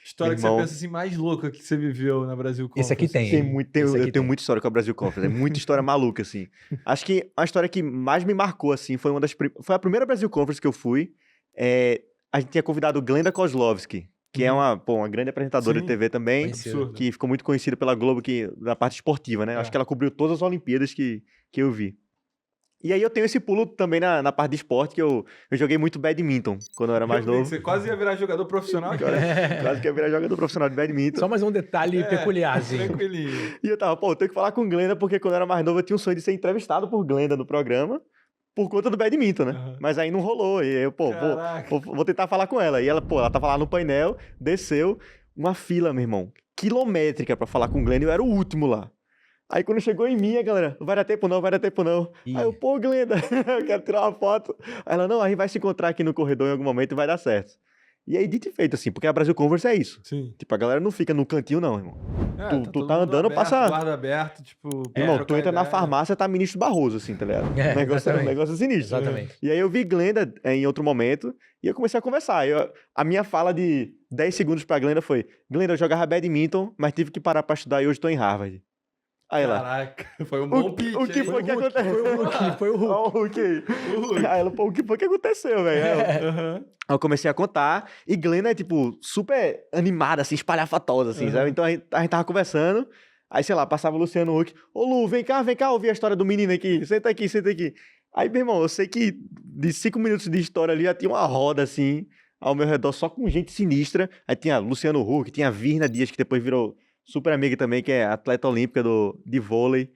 História Meu que você irmão, pensa assim, mais louca que você viveu na Brasil Esse aqui Conference. tem. eu tenho muita história com a Brasil Conference, é muita história maluca, assim. Acho que a história que mais me marcou, assim, foi foi a primeira Brasil Conference que eu fui. A gente tinha convidado Glenda Kozlovski, que é uma grande apresentadora de Sim. TV também, Absurdo. que ficou muito conhecida pela Globo na parte esportiva, né? É. Acho que ela cobriu todas as Olimpíadas que eu vi. E aí eu tenho esse pulo também na parte de esporte, que eu joguei muito badminton quando eu era mais Eu vi que novo. você quase ia virar jogador profissional, cara. Quase que ia virar jogador profissional de badminton. Só mais um detalhe peculiarzinho. Tranquilinho. E eu tava, eu tenho que falar com Glenda, porque quando eu era mais novo eu tinha um sonho de ser entrevistado por Glenda no programa, por conta do badminton, né? Uhum. Mas aí não rolou, e eu, Caraca. vou tentar falar com ela. E ela, ela tava lá no painel, desceu, uma fila, meu irmão, quilométrica pra falar com Glenda, e eu era o último lá. Aí quando chegou em mim, a galera, não vai dar tempo não, vai dar tempo não. Ih. Aí eu, Glenda, eu quero tirar uma foto. Aí ela, não, a gente vai se encontrar aqui no corredor em algum momento e vai dar certo. E aí, dito e feito, assim, porque a Brasil Converse é isso. Sim. Tipo, a galera não fica no cantinho, não, irmão. Tu todo tá mundo andando, aberto, passa- guarda aberto, tipo... Irmão, trocar tu entra na ideia. farmácia, tá ministro Barroso, assim, tá ligado? O negócio é um exatamente. negócio sinistro. Exatamente. E aí eu vi Glenda em outro momento e eu comecei a conversar. A minha fala de 10 segundos pra Glenda foi: Glenda, eu jogava badminton, mas tive que parar pra estudar e hoje tô em Harvard. Aí ela, Caraca, foi um bom pitch, o que hein? foi que aconteceu? Foi o Hulk. Ó, o Hulk aí. O Hulk. Aí ela, o que foi que aconteceu, velho? Aham. Aí eu comecei a contar, e Glenda é, tipo, super animada, assim, espalhafatosa, assim, sabe? Então a gente tava conversando, aí, sei lá, passava o Luciano Huck, ô Lu, vem cá ouvir a história do menino aqui, senta aqui, senta aqui. Aí, meu irmão, eu sei que de 5 minutos de história ali já tinha uma roda, assim, ao meu redor, só com gente sinistra. Aí tinha Luciano Huck, tinha Virna Dias, que depois virou super amiga também, que é atleta olímpica de vôlei.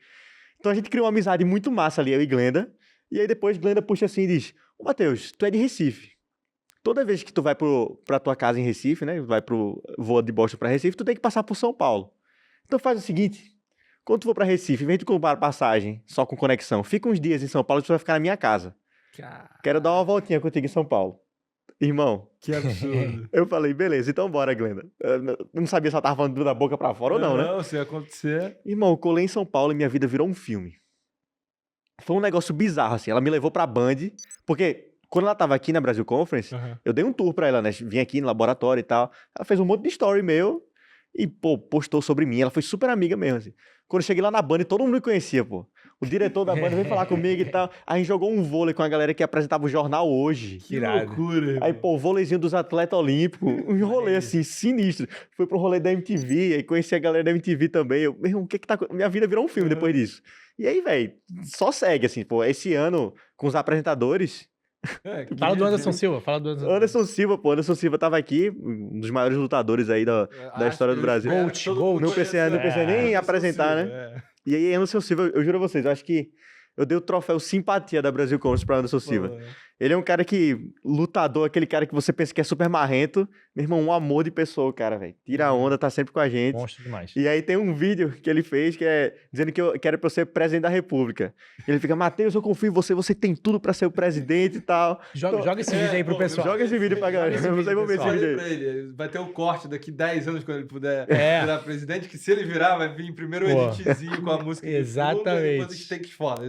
Então a gente criou uma amizade muito massa ali, eu e Glenda. E aí depois Glenda puxa assim e diz: ô Matheus, tu é de Recife. Toda vez que tu vai pra tua casa em Recife, né? Voa de Boston pra Recife, tu tem que passar por São Paulo. Então faz o seguinte: quando tu for pra Recife, em vez de comprar passagem só com conexão, fica uns dias em São Paulo e tu vai ficar na minha casa. Quero dar uma voltinha contigo em São Paulo. Irmão, Que absurdo. eu falei, beleza, então bora, Glenda. Eu não sabia se ela tava falando da boca pra fora ou não, né? Não, se acontecer... Irmão, eu colei em São Paulo e minha vida virou um filme. Foi um negócio bizarro, assim. Ela me levou pra Band, porque quando ela tava aqui na Brasil Conference, eu dei um tour pra ela, né? Vim aqui no laboratório e tal. Ela fez um monte de story meu e, postou sobre mim. Ela foi super amiga mesmo, assim. Quando eu cheguei lá na Band, todo mundo me conhecia, pô. O diretor da Band veio falar comigo e tal. Aí a gente jogou um vôlei com a galera que apresentava o jornal Hoje. Que loucura. Aí, o vôleizinho dos atletas olímpicos, um rolê assim, sinistro. Fui pro rolê da MTV, aí conheci a galera da MTV também. Eu, meu irmão, o que tá... Minha vida virou um filme depois disso. E aí, velho, só segue, assim, esse ano, com os apresentadores... Fala do Anderson Silva, fala do Anderson Silva, Anderson Silva tava aqui, um dos maiores lutadores aí da história do Brasil. Gold. Não pensei nem em apresentar, né? E aí, Anderson Silva, eu juro a vocês, eu acho que eu dei o troféu simpatia da Brasil Conference pra Anderson Silva. Ele é um cara lutador, aquele cara que você pensa que é super marrento. Meu irmão, um amor de pessoa, cara, velho. Tira a onda, tá sempre com a gente. Monstro demais. E aí tem um vídeo que ele fez que é dizendo que era pra eu ser presidente da República. Ele fica: Matheus, eu confio em você, você tem tudo pra ser o presidente e tal. Joga esse vídeo aí pro pessoal. Joga esse vídeo pra galera. Vocês vão ver esse vídeo aí. Pra ele, vai ter um corte daqui 10 anos quando ele puder virar presidente, que se ele virar, vai vir primeiro o editzinho com a música. Exatamente. E depois os takes foda.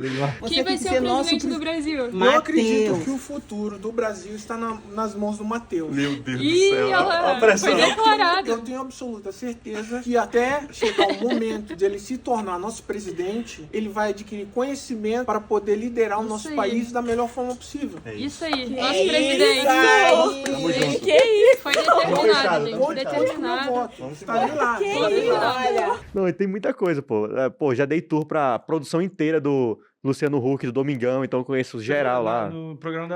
Quem vai ser o presidente do Brasil? Eu acredito que o futuro do Brasil está nas mãos do Matheus. Meu Deus Ih, do céu. ela A pressão. foi declarado. Eu tenho absoluta certeza que até chegar o momento de ele se tornar nosso presidente, ele vai adquirir conhecimento para poder liderar o Isso nosso aí. país da melhor forma possível. Isso aí, nosso presidente. Tamo junto. Que isso? Foi determinado, fechado, gente. tamo Foi fechado. Conte com o meu determinado. voto. Estarei lá. Que estarei isso? lá. Olha. Não, e tem muita coisa, pô. Pô, já dei tour pra produção inteira do Luciano Huck, do Domingão, então eu conheço geral lá. No programa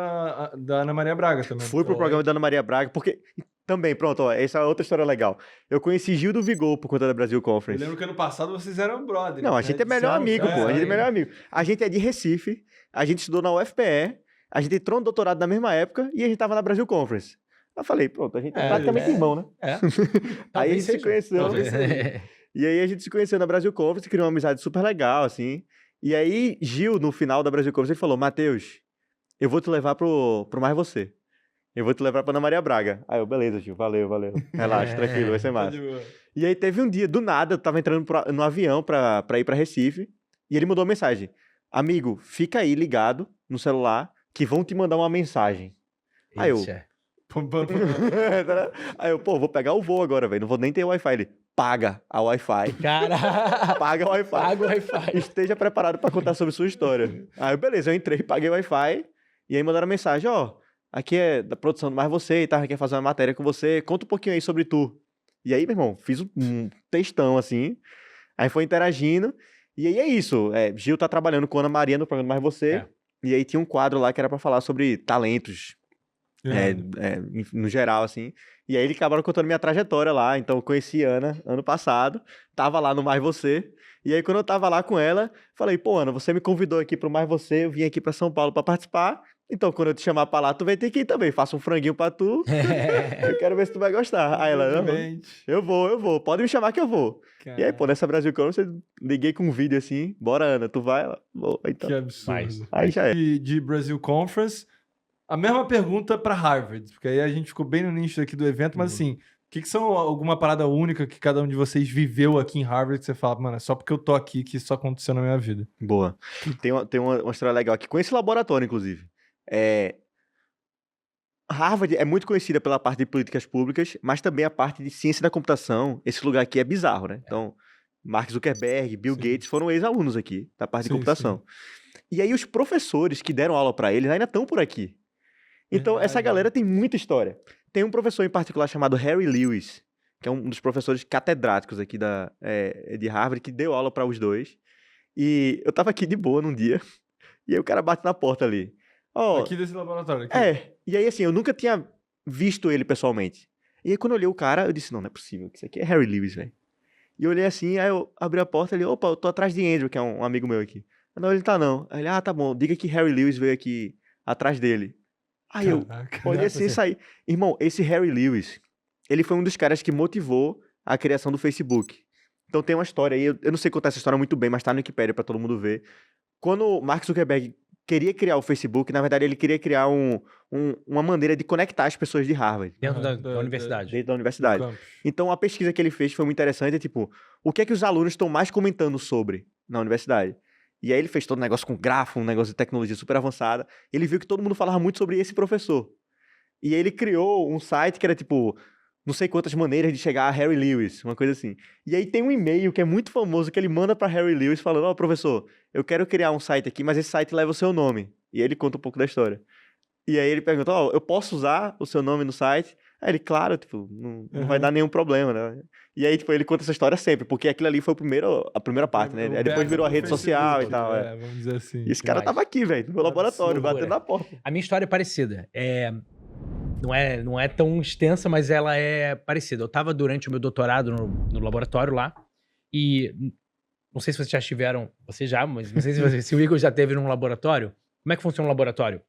da Ana Maria Braga também. Fui pro programa da Ana Maria Braga, porque... Também, pronto, ó, essa é outra história legal. Eu conheci Gil do Vigor por conta da Brasil Eu Conference. lembro que ano passado vocês eram brother. Não, a né? gente é melhor amigo, pô. A gente é melhor amigo. A gente é de Recife, a gente estudou na UFPE, a gente entrou no doutorado na mesma época e a gente tava na Brasil Conference. Eu falei, pronto, a gente é praticamente irmão, né? É. Aí a Talvez gente se seja. conheceu. Talvez. E aí a gente se conheceu na Brasil Conference, criou uma amizade super legal, assim. E aí Gil, no final da Brasil Conference, ele falou: Matheus, eu vou te levar pro Mais Você. Eu vou te levar pra Ana Maria Braga. Aí eu, beleza, Gil, valeu. Relaxa, tranquilo, vai ser massa. E aí teve um dia, do nada, eu tava entrando no avião pra ir pra Recife, e ele mandou uma mensagem: amigo, fica aí ligado no celular, que vão te mandar uma mensagem. Aí eu, Aí eu, pô, vou pegar o voo agora, velho. Não vou nem ter Wi-Fi. Ele, paga a Wi-Fi. Cara, Paga o Wi-Fi. paga o Wi-Fi. Esteja preparado pra contar sobre sua história. Aí, beleza, eu entrei, paguei o Wi-Fi. E aí mandaram mensagem, ó, aqui é da produção do Mais Você e tal, quer fazer uma matéria com você. Conta um pouquinho aí sobre tu. E aí, meu irmão, fiz um textão, assim. Aí foi interagindo. E aí é isso. Gil tá trabalhando com Ana Maria no programa Mais Você. É. E aí tinha um quadro lá que era pra falar sobre talentos. No geral, assim. E aí ele acabaram contando minha trajetória lá. Então eu conheci Ana ano passado, tava lá no Mais Você. E aí quando eu tava lá com ela, falei, pô, Ana, você me convidou aqui pro Mais Você, eu vim aqui pra São Paulo pra participar. Então quando eu te chamar pra lá, tu vai ter que ir também. Faço um franguinho pra tu. Eu quero ver se tu vai gostar. Aí ela, não, eu vou. Pode me chamar que eu vou. Cara, E aí, pô, nessa Brasil Comics, eu liguei com um vídeo assim, bora, Ana, tu vai? Ela, vou. Então. que absurdo. Aí já é. De Brasil Conference, a mesma pergunta para Harvard, porque aí a gente ficou bem no nicho aqui do evento, mas assim, o que são alguma parada única que cada um de vocês viveu aqui em Harvard que você fala, mano, é só porque eu tô aqui que isso aconteceu na minha vida? Boa. Tem uma história legal aqui, com esse laboratório, inclusive. Harvard é muito conhecida pela parte de políticas públicas, mas também a parte de ciência da computação. Esse lugar aqui é bizarro, né? Então, Mark Zuckerberg, Bill Gates foram ex-alunos aqui, da parte de computação. E aí os professores que deram aula para eles ainda estão por aqui. Então, essa galera tem muita história. Tem um professor em particular chamado Harry Lewis, que é um dos professores catedráticos aqui de Harvard, que deu aula para os dois. E eu tava aqui de boa num dia, e aí o cara bate na porta ali. Aqui desse laboratório. Aqui. E aí assim, eu nunca tinha visto ele pessoalmente. E aí quando eu olhei o cara, eu disse, não é possível, isso aqui é Harry Lewis, velho. E eu olhei assim, aí eu abri a porta, ele, opa, eu tô atrás de Andrew, que é um amigo meu aqui. Não, ele tá não. Aí ele, tá bom, diga que Harry Lewis veio aqui atrás dele. Aí eu olhei assim e saí. Irmão, esse Harry Lewis, ele foi um dos caras que motivou a criação do Facebook. Então tem uma história aí, eu não sei contar essa história muito bem, mas tá no Wikipedia pra todo mundo ver. Quando o Mark Zuckerberg queria criar o Facebook, na verdade ele queria criar uma maneira de conectar as pessoas de Harvard. Dentro da universidade. Dentro da universidade. Então a pesquisa que ele fez foi muito interessante, tipo, o que é que os alunos estão mais comentando sobre na universidade? E aí ele fez todo um negócio com grafo, um negócio de tecnologia super avançada. Ele viu que todo mundo falava muito sobre esse professor. E aí ele criou um site que era tipo, não sei quantas maneiras de chegar a Harry Lewis, uma coisa assim. E aí tem um e-mail que é muito famoso que ele manda para Harry Lewis falando, professor, eu quero criar um site aqui, mas esse site leva o seu nome. E aí ele conta um pouco da história. E aí ele pergunta, eu posso usar o seu nome no site? Aí ele, claro, tipo, não vai dar nenhum problema, né? E aí, tipo, ele conta essa história sempre, porque aquilo ali foi a primeira parte, né? Aí depois virou a rede social e tal. Vamos dizer assim. E esse cara tava aqui, velho, no meu laboratório, batendo na porta. A minha história é parecida. Não é tão extensa, mas ela é parecida. Eu tava durante o meu doutorado no laboratório lá, e não sei se vocês já estiveram, mas não sei se o Igor já teve num laboratório. Como é que funciona um laboratório?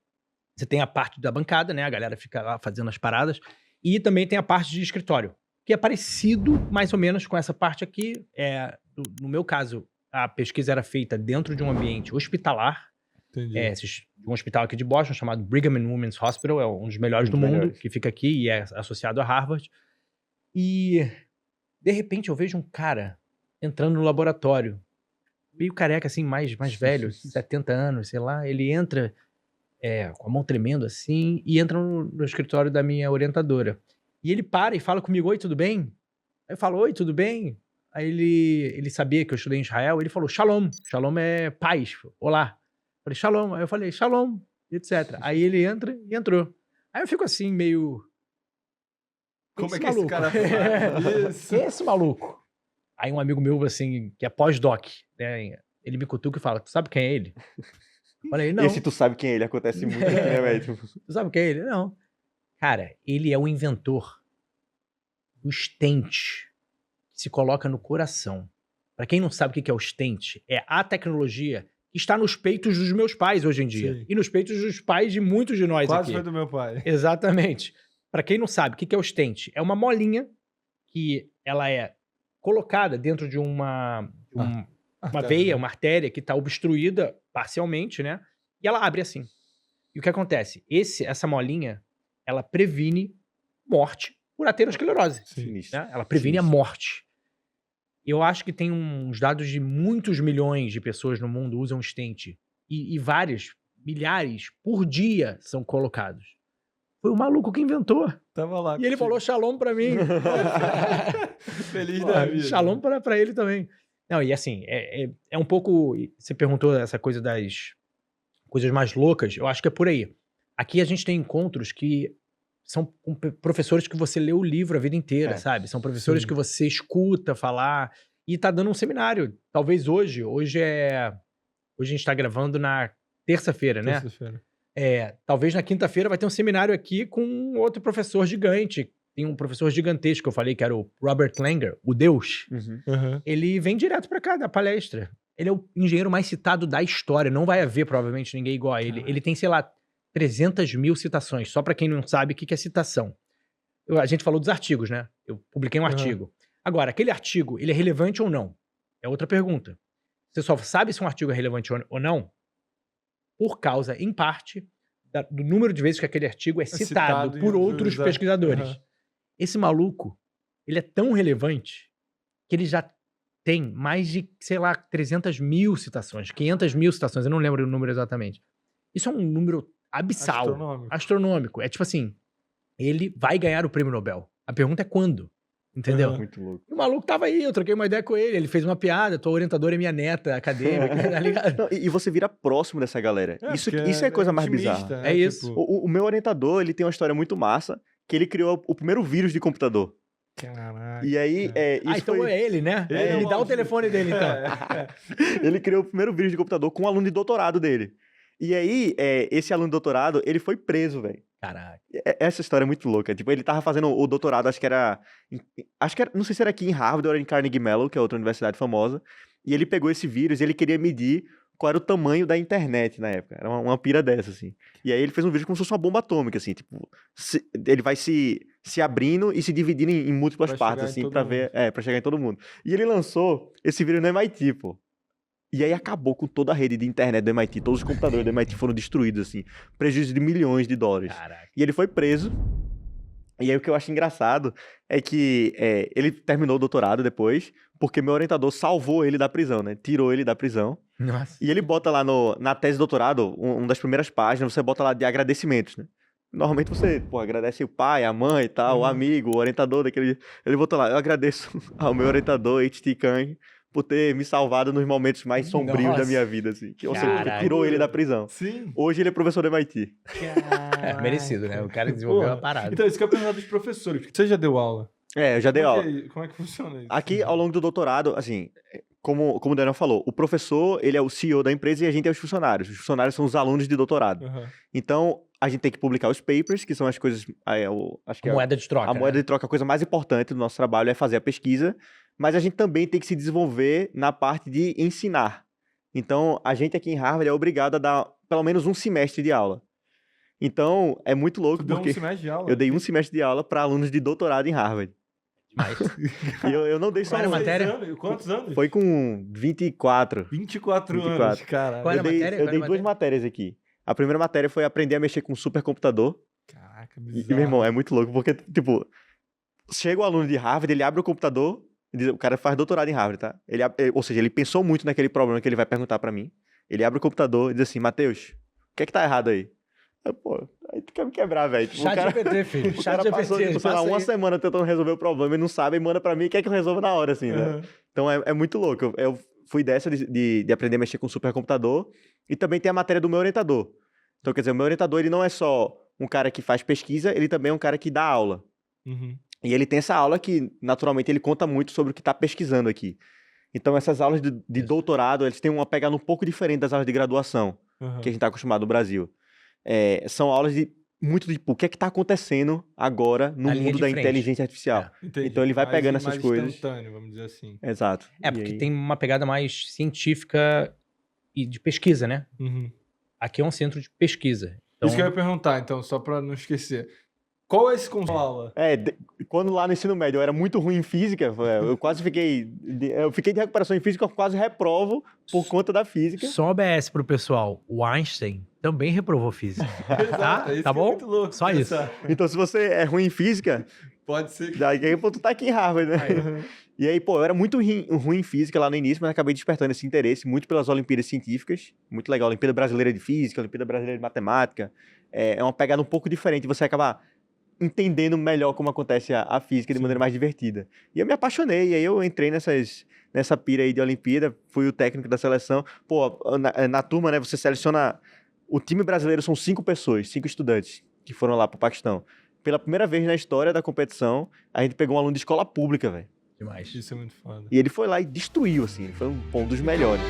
Você tem a parte da bancada, né? A galera fica lá fazendo as paradas, e também tem a parte de escritório, que é parecido mais ou menos com essa parte aqui. No meu caso, a pesquisa era feita dentro de um ambiente hospitalar. Entendi. Um hospital aqui de Boston chamado Brigham and Women's Hospital, é um dos melhores do mundo, que fica aqui e é associado a Harvard. E, de repente, eu vejo um cara entrando no laboratório, meio careca, assim, mais velho, 70 anos, sei lá. Ele entra com a mão tremendo, assim, e entra no escritório da minha orientadora. E ele para e fala comigo, oi, tudo bem? Aí eu falo, oi, tudo bem? Aí ele sabia que eu estudei em Israel, ele falou, shalom. Shalom é paz, olá. Eu falei, shalom. Aí eu falei, shalom, etc. Aí ele entra e entrou. Aí eu fico assim, meio... Como é que esse cara faz? Quem é esse maluco? Aí um amigo meu, assim, que é pós-doc, né? Ele me cutuca e fala, tu sabe quem é ele? Eu falei, não. Esse tu sabe quem é ele, acontece muito aqui, né, velho? Tu sabe quem é ele? Não. Cara, ele é o inventor do stent que se coloca no coração. Pra quem não sabe o que é o stent, é a tecnologia que está nos peitos dos meus pais hoje em dia. Sim. E nos peitos dos pais de muitos de nós Quase aqui. foi do meu pai. Exatamente. Pra quem não sabe, o que é o stent? É uma molinha que ela é colocada dentro de uma veia, uma artéria que está obstruída parcialmente, né? E ela abre assim. E o que acontece? Essa molinha, ela previne morte por aterosclerose. Né? Ela previne a morte. Eu acho que tem uns dados de muitos milhões de pessoas no mundo usam stent. E vários, milhares, por dia são colocados. Foi o maluco que inventou. Tava lá. E ele falou shalom pra mim. Feliz Pô, da vida. Shalom pra ele também. Não, e assim, é um pouco... Você perguntou essa coisa das coisas mais loucas. Eu acho que é por aí. Aqui a gente tem encontros que são com professores que você lê o livro a vida inteira, sabe? São professores Sim. que você escuta falar e tá dando um seminário. Talvez hoje a gente tá gravando na terça-feira, né? Terça-feira. Talvez na quinta-feira vai ter um seminário aqui com outro professor gigante. Tem um professor gigantesco que eu falei, que era o Robert Langer, o Deus. Uhum. Ele vem direto pra cá, da palestra. Ele é o engenheiro mais citado da história. Não vai haver, provavelmente, ninguém igual a ele. Caraca. Ele tem, sei lá, 300 mil citações. Só pra quem não sabe o que é citação. A gente falou dos artigos, né? Eu publiquei um artigo. Agora, aquele artigo, ele é relevante ou não? É outra pergunta. Você só sabe se um artigo é relevante ou não por causa, em parte, do número de vezes que aquele artigo é citado em por outros outros, pesquisadores. Uhum. Esse maluco, ele é tão relevante que ele já tem mais de, sei lá, 300 mil citações, 500 mil citações, eu não lembro o número exatamente. Isso é um número abissal, astronômico. É tipo assim, ele vai ganhar o prêmio Nobel. A pergunta é quando, entendeu? Uhum. Muito louco. E o maluco tava aí, eu troquei uma ideia com ele fez uma piada, tua orientadora é minha neta acadêmica, tá ligado? Não, e você vira próximo dessa galera. Isso é a coisa mais bizarra. bizarra. É isso. O meu orientador, ele tem uma história muito massa, que ele criou o primeiro vírus de computador. Caraca. E aí, isso Então foi... é ele, né? Ele é Me o dá o maldito. telefone dele, então. Ele criou o primeiro vírus de computador com um aluno de doutorado dele. E aí, esse aluno de doutorado, ele foi preso, velho. Caraca. Essa história é muito louca. Tipo, ele tava fazendo o doutorado, acho que era, não sei se era aqui em Harvard ou era em Carnegie Mellon, que é outra universidade famosa. E ele pegou esse vírus e ele queria medir qual era o tamanho da internet na época. Era uma pira dessa, assim. E aí ele fez um vídeo como se fosse uma bomba atômica, assim. Tipo, ele vai se abrindo e se dividindo em múltiplas Pra partes, chegar em assim, todo pra mundo. ver... pra chegar em todo mundo. E ele lançou esse vírus no MIT, pô. E aí acabou com toda a rede de internet do MIT. Todos os computadores do MIT foram destruídos, assim. Prejuízo de milhões de dólares. Caraca. E ele foi preso. E aí o que eu acho engraçado é que ele terminou o doutorado depois, porque meu orientador salvou ele da prisão, né? Tirou ele da prisão. Nossa. E ele bota lá na tese de doutorado, uma das primeiras páginas, você bota lá de agradecimentos, né? Normalmente você, agradece o pai, a mãe e tal, o amigo, o orientador daquele... Ele botou lá, eu agradeço ao meu orientador, H.T. Kang, por ter me salvado nos momentos mais sombrios da Nossa. minha vida, assim. Ou seja, Caraca. tirou ele da prisão. Sim. Hoje ele é professor do MIT. Merecido, né? O cara desenvolveu Porra. uma parada. Então, isso que eu ia perguntar dos professores. Você já deu aula? Eu já dei aula. Como é que funciona isso? Aqui, ao longo do doutorado, assim, como o Daniel falou, o professor, ele é o CEO da empresa e a gente é os funcionários. Os funcionários são os alunos de doutorado. Uhum. Então, a gente tem que publicar os papers, que são as coisas... acho que A moeda de troca. a moeda de troca, a coisa mais importante do nosso trabalho é fazer a pesquisa, mas a gente também tem que se desenvolver na parte de ensinar. Então, a gente aqui em Harvard é obrigado a dar pelo menos um semestre de aula. Então, é muito louco, Tu deu porque um semestre de aula? eu dei um semestre de aula para alunos de doutorado em Harvard. Mas, E eu não dei só Qual era a um. matéria? Quantos anos? Foi com 24. 24 anos, 24. cara. Qual era a matéria? Eu Qual era dei a duas matérias aqui. A primeira matéria foi aprender a mexer com um supercomputador. Caraca, E, bizarro. meu irmão, é muito louco, porque, tipo, chega o aluno de Harvard, ele abre o computador, o cara faz doutorado em Harvard, tá? Ou seja, ele pensou muito naquele problema que ele vai perguntar pra mim. Ele abre o computador e diz assim, Matheus, o que é que tá errado aí? Aí tu quer me quebrar, velho. Tipo, Chat GPT, filho. o Chat cara passou, GPT. tipo, sei lá, uma semana tentando resolver o problema e não sabe, e manda pra mim e quer que eu resolva na hora, assim, né? Uhum. Então é muito louco. Eu fui dessa de aprender a mexer com supercomputador e também tem a matéria do meu orientador. Então, quer dizer, o meu orientador, ele não é só um cara que faz pesquisa, ele também é um cara que dá aula. Uhum. E ele tem essa aula que, naturalmente, ele conta muito sobre o que está pesquisando aqui. Então, essas aulas de doutorado, eles têm uma pegada um pouco diferente das aulas de graduação, Uhum. que a gente está acostumado no Brasil. São aulas muito de, tipo, o que é que está acontecendo agora no Na linha mundo de da frente. inteligência artificial. Entendi. Então, ele vai Mais- pegando essas mais coisas. instantâneo, vamos dizer assim. Exato. É, E porque aí- tem uma pegada mais científica e de pesquisa, né? Uhum. Aqui é um centro de pesquisa. Então, Isso que eu ia perguntar, então, só pra não esquecer. Qual é esse console? Quando lá no ensino médio eu era muito ruim em física, eu quase fiquei de recuperação em física, eu quase reprovo por conta da física. só OBS pro pessoal. O Einstein também reprovou física. Exato, Tá? isso Tá que é bom? muito louco Só isso. pensar. Então, se você é ruim em física, Pode ser que... Daí, pô, tu tá aqui em Harvard, né? E aí, pô, eu era muito ruim em física lá no início, mas acabei despertando esse interesse muito pelas Olimpíadas Científicas. Muito legal, Olimpíada Brasileira de Física, Olimpíada Brasileira de Matemática. É uma pegada um pouco diferente, você acaba entendendo melhor como acontece a física de maneira mais divertida. E eu me apaixonei, e aí eu entrei nessa pira aí de Olimpíada, fui o técnico da seleção. Pô, na turma, né, você seleciona... O time brasileiro são 5 pessoas, 5 estudantes que foram lá pro Paquistão. Pela primeira vez na história da competição, a gente pegou um aluno de escola pública, velho. Demais. Isso é muito foda. E ele foi lá e destruiu, assim. Ele foi um dos melhores.